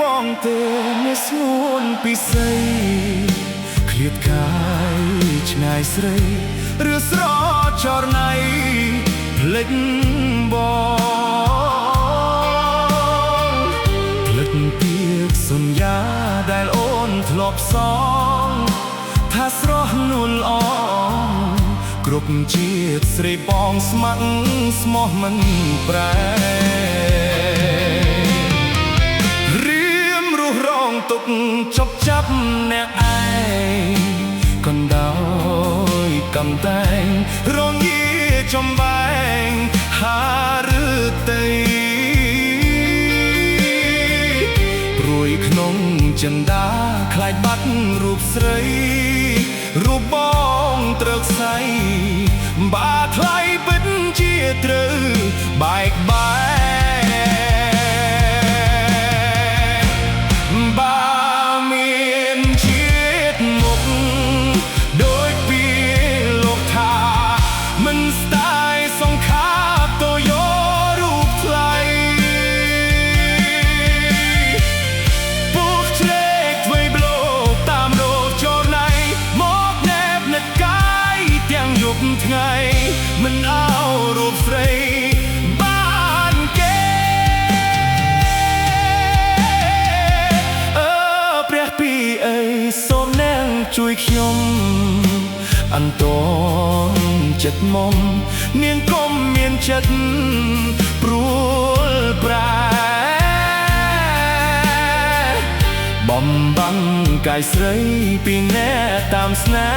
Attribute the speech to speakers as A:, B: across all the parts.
A: បងទេអ្នកស្ងួនពិសីឃ្លាតកាយឆ្ងាយស្រីឬស្រចរណៃភ្លេចបងភ្លេចពីសន្យាដែលអូនធ្លាប់សងថាស្រស់នួនល្អគ្រប់ជាតិស្រីបងស្ម័គ្រស្មោះមិនប្រែរៀមរស់រងទុកជប់ចាប់អ្នកឯងកណ្ដោយកំតែងរងយាចំបែងហាឬតីព្រួយក្នុងចិន្តាខ្លាចបាត់រូបស្រីរូបបងត្រឹកសៃបាថ្លៃពិតជាត្រូវបែកបែកបាមានជាតិមុខដូចពីលោកថាមិនស្ដាយសង្ខារទៅយករូបថ្លៃពុកជ្រែកធ្វេប្លូតាមរោចរណៃមកណែបនឹកកាយទាំងយប់ថ្ងៃមិនអោរូបស្រីបានគេព្រះពីអើយសូមនាងជួយខ្ញុំអន្តរចិត្តមុំនាងកុំមានចិត្តព្រួលប្រែបំបាំងកាយស្រីពីអ្នកតាមស្នេ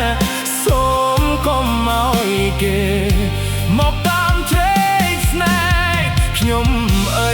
A: ហ៍សូមកុំឲ្យគេមកតាមជ្រែកស្នេហ៍ខ្ញុំអី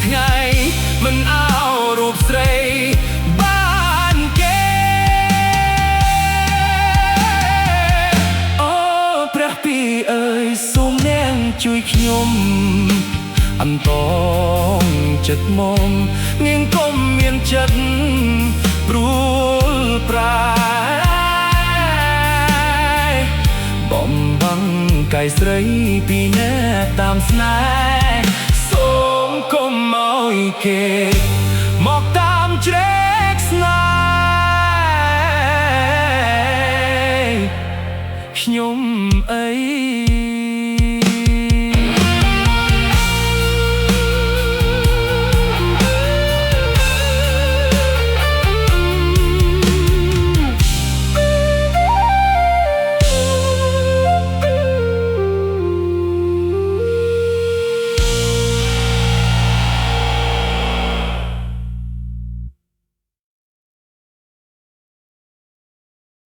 A: ថ្ងៃមិនអោរូបស្រីបានគេអូព្រះពីអើយសូមនាងជួយខ្ញុំអន្តងចិត្តមុំនាងកុំមានចិត្តព្រួលប្រែបំបាំងកាយស្រីពីអ្នកតាមស្នេហ៍សូមកុំឲ្យគេមកតាមជ្រែកស្នេហ៍ខ្ញុំអី